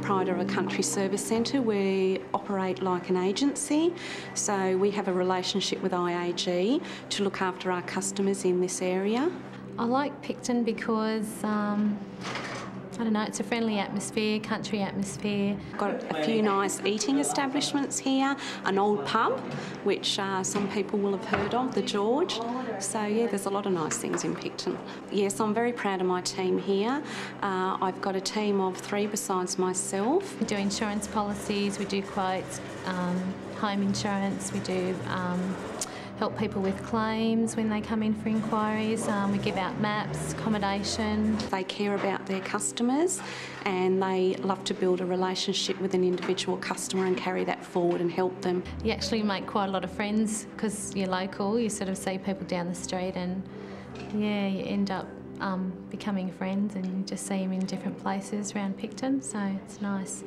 proprietor of a country service centre. We operate like an agency, so we have a relationship with IAG to look after our customers in this area. I like Picton because I don't know, it's a friendly atmosphere, country atmosphere. Got a few nice eating establishments here, an old pub, which some people will have heard of, the George. So yeah, there's a lot of nice things in Picton. Yes, I'm very proud of my team here. I've got a team of 3 besides myself. We do insurance policies, we do quotes, home insurance, we do help people with claims when they come in for inquiries. We give out maps, accommodation. They care about their customers and they love to build a relationship with an individual customer and carry that forward and help them. You actually make quite a lot of friends because you're local. You sort of see people down the street and yeah, you end up becoming friends and you just see them in different places around Picton, so it's nice.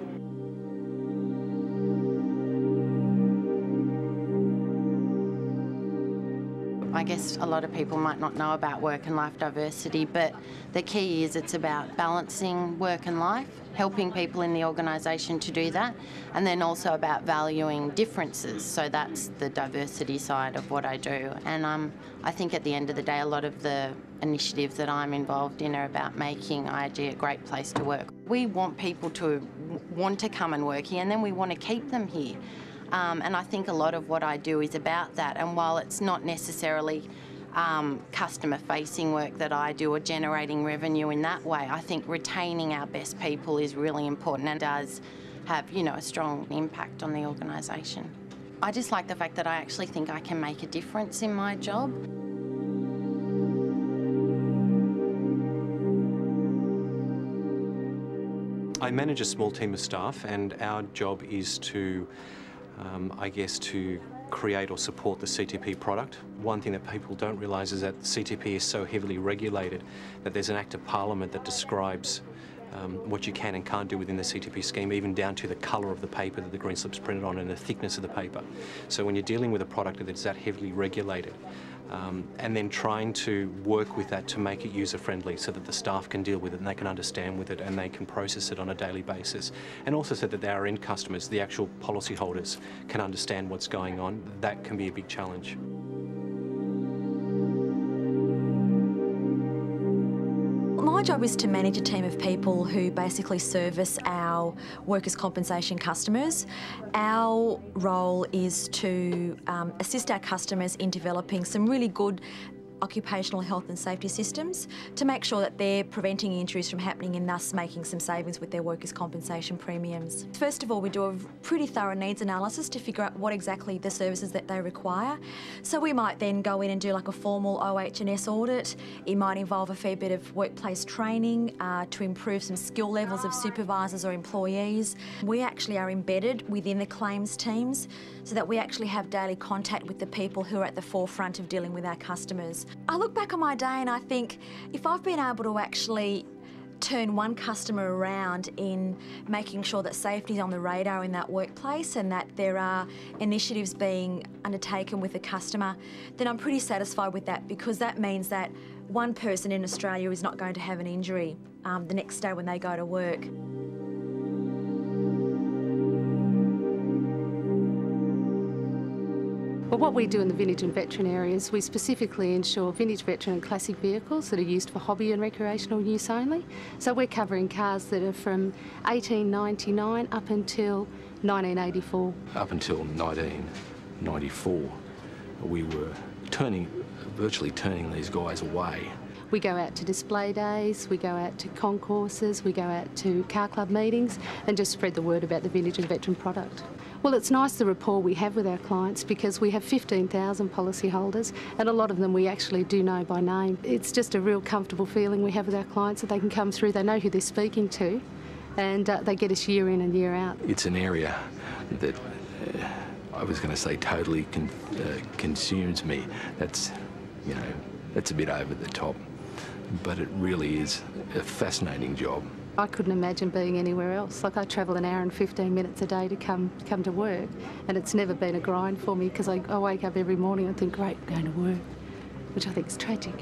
I guess a lot of people might not know about work and life diversity, but the key is it's about balancing work and life, helping people in the organisation to do that, and then also about valuing differences. So that's the diversity side of what I do. And I think at the end of the day, a lot of the initiatives that I'm involved in are about making IAG a great place to work. We want people to want to come and work here, and then we want to keep them here. And I think a lot of what I do is about that, and while it's not necessarily customer-facing work that I do or generating revenue in that way, I think retaining our best people is really important and does have, you know, a strong impact on the organisation. I just like the fact that I actually think I can make a difference in my job. I manage a small team of staff, and our job is to I guess to create or support the CTP product. One thing that people don't realise is that CTP is so heavily regulated that there's an Act of Parliament that describes what you can and can't do within the CTP scheme, even down to the colour of the paper that the green slip's printed on and the thickness of the paper. So when you're dealing with a product that's that heavily regulated, and then trying to work with that to make it user-friendly so that the staff can deal with it and they can understand with it and they can process it on a daily basis. And also so that our end customers, the actual policyholders, can understand what's going on, that can be a big challenge. My job is to manage a team of people who basically service our workers' compensation customers. Our role is to assist our customers in developing some really good occupational health and safety systems to make sure that they're preventing injuries from happening and thus making some savings with their workers' compensation premiums. First of all, we do a pretty thorough needs analysis to figure out what exactly the services that they require. So we might then go in and do like a formal OH&S audit. It might involve a fair bit of workplace training to improve some skill levels of supervisors or employees. We actually are embedded within the claims teams so that we actually have daily contact with the people who are at the forefront of dealing with our customers. I look back on my day and I think if I've been able to actually turn one customer around in making sure that safety is on the radar in that workplace and that there are initiatives being undertaken with the customer, then I'm pretty satisfied with that, because that means that one person in Australia is not going to have an injury the next day when they go to work. Well, what we do in the vintage and veteran areas, we specifically insure vintage, veteran and classic vehicles that are used for hobby and recreational use only. So we're covering cars that are from 1899 up until 1984. Up until 1994, we were virtually turning these guys away. We go out to display days, we go out to concourses, we go out to car club meetings and just spread the word about the vintage and veteran product. Well, it's nice the rapport we have with our clients, because we have 15,000 policyholders and a lot of them we actually do know by name. It's just a real comfortable feeling we have with our clients that they can come through, they know who they're speaking to, and they get us year in and year out. It's an area that I was going to say totally consumes me. That's, you know, that's a bit over the top, but it really is a fascinating job. I couldn't imagine being anywhere else. Like, I travel an hour and 15 minutes a day to come to work, and it's never been a grind for me, because I wake up every morning and think, great, I'm going to work, which I think is tragic.